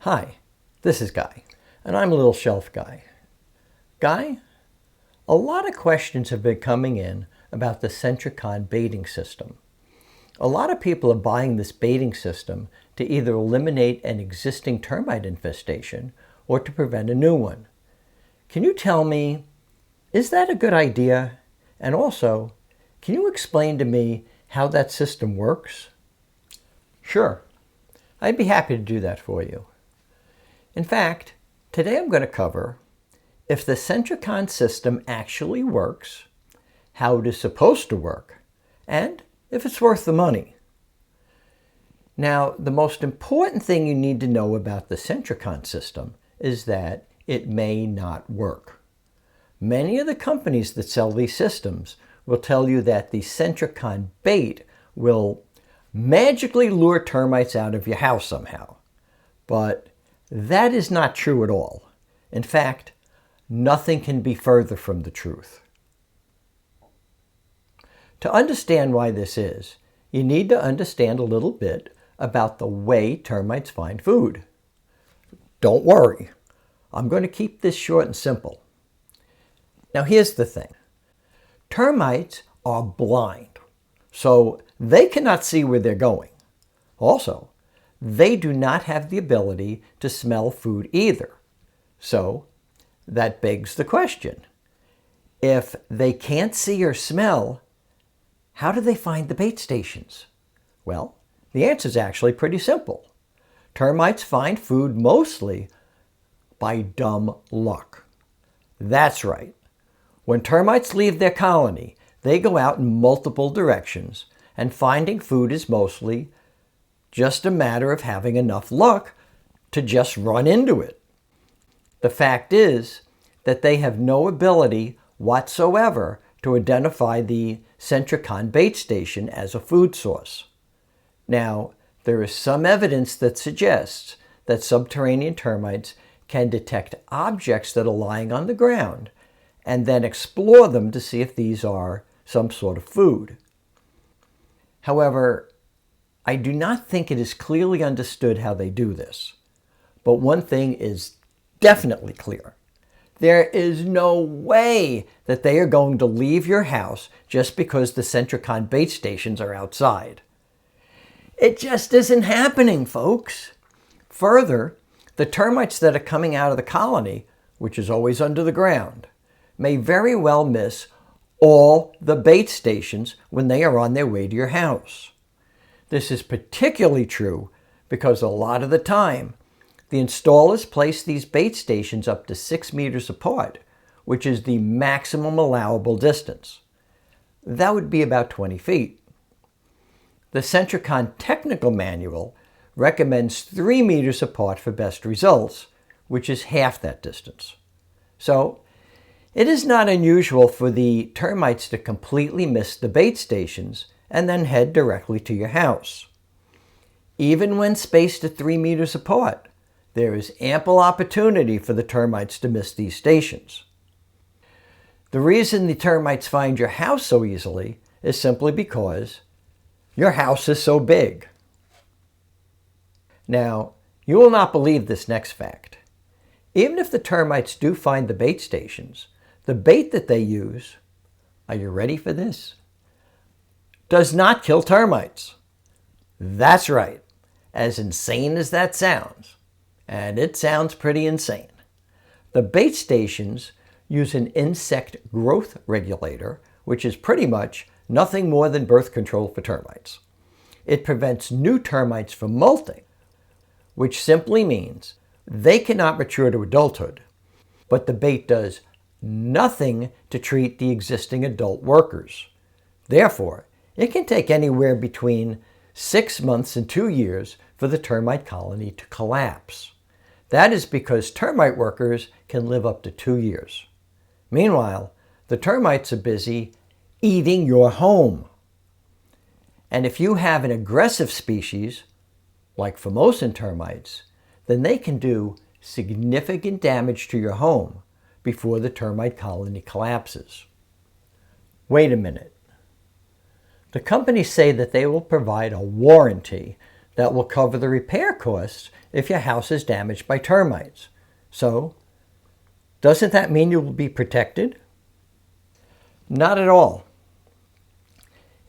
Hi, this is Guy, and I'm a little shelf guy. Guy, a lot of questions have been coming in about the Sentricon baiting system. A lot of people are buying this baiting system to either eliminate an existing termite infestation or to prevent a new one. Can you tell me, is that a good idea? And also, can you explain to me how that system works? Sure, I'd be happy to do that for you. In fact, today I'm going to cover if the Sentricon system actually works, how it is supposed to work, and if it's worth the money. Now, the most important thing you need to know about the Sentricon system is that it may not work. Many of the companies that sell these systems will tell you that the Sentricon bait will magically lure termites out of your house somehow. But that is not true at all. In fact, nothing can be further from the truth. To understand why this is, you need to understand a little bit about the way termites find food. Don't worry, I'm going to keep this short and simple. Now here's the thing. Termites are blind, so they cannot see where they're going. Also, they do not have the ability to smell food either. So that begs the question. If they can't see or smell, how do they find the bait stations? Well, the answer is actually pretty simple. Termites find food mostly by dumb luck. That's right. When termites leave their colony, they go out in multiple directions, and finding food is mostly just a matter of having enough luck to just run into it. The fact is that they have no ability whatsoever to identify the Sentricon bait station as a food source. Now, there is some evidence that suggests that subterranean termites can detect objects that are lying on the ground and then explore them to see if these are some sort of food. However, I do not think it is clearly understood how they do this. But one thing is definitely clear. There is no way that they are going to leave your house just because the Sentricon bait stations are outside. It just isn't happening, folks. Further, the termites that are coming out of the colony, which is always under the ground, may very well miss all the bait stations when they are on their way to your house. This is particularly true because a lot of the time, the installers place these bait stations up to 6 meters apart, which is the maximum allowable distance. That would be about 20 feet. The Sentricon technical manual recommends 3 meters apart for best results, which is half that distance. So, it is not unusual for the termites to completely miss the bait stations and then head directly to your house. Even when spaced at 3 meters apart, there is ample opportunity for the termites to miss these stations. The reason the termites find your house so easily is simply because your house is so big. Now, you will not believe this next fact. Even if the termites do find the bait stations, the bait that they use, are you ready for this? Does not kill termites. That's right, as insane as that sounds, and it sounds pretty insane. The bait stations use an insect growth regulator, which is pretty much nothing more than birth control for termites. It prevents new termites from molting, which simply means they cannot mature to adulthood, but the bait does nothing to treat the existing adult workers. Therefore, it can take anywhere between 6 months and 2 years for the termite colony to collapse. That is because termite workers can live up to 2 years. Meanwhile, the termites are busy eating your home. And if you have an aggressive species, like Formosan termites, then they can do significant damage to your home before the termite colony collapses. Wait a minute. The companies say that they will provide a warranty that will cover the repair costs if your house is damaged by termites. So, doesn't that mean you will be protected? Not at all.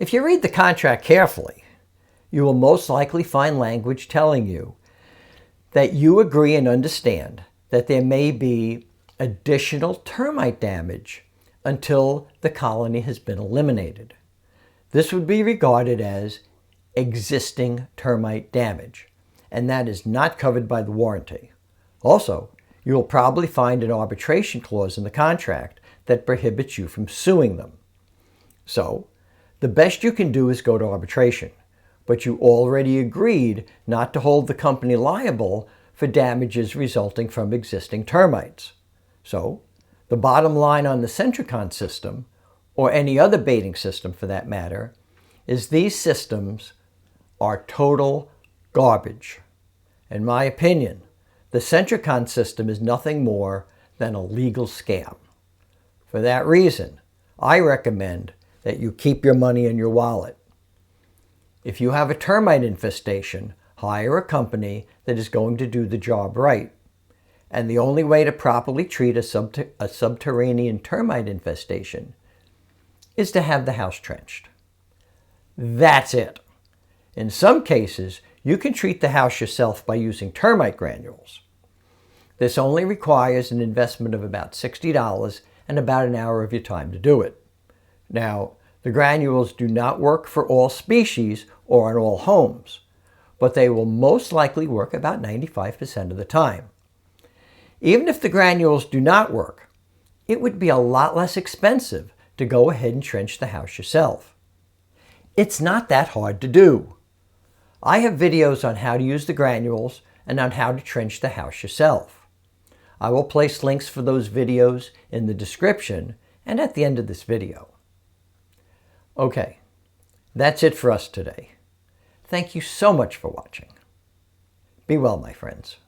If you read the contract carefully, you will most likely find language telling you that you agree and understand that there may be additional termite damage until the colony has been eliminated. This would be regarded as existing termite damage, and that is not covered by the warranty. Also, you will probably find an arbitration clause in the contract that prohibits you from suing them. So, the best you can do is go to arbitration, but you already agreed not to hold the company liable for damages resulting from existing termites. So, the bottom line on the Sentricon system, or any other baiting system for that matter, is these systems are total garbage. In my opinion, the Sentricon system is nothing more than a legal scam. For that reason, I recommend that you keep your money in your wallet. If you have a termite infestation, hire a company that is going to do the job right. And the only way to properly treat a subterranean termite infestation is to have the house trenched. That's it. In some cases, you can treat the house yourself by using termite granules. This only requires an investment of about $60 and about an hour of your time to do it. Now, the granules do not work for all species or on all homes, but they will most likely work about 95% of the time. Even if the granules do not work, it would be a lot less expensive to go ahead and trench the house yourself. It's not that hard to do. I have videos on how to use the granules and on how to trench the house yourself. I will place links for those videos in the description and at the end of this video. Okay, that's it for us today. Thank you so much for watching. Be well, my friends.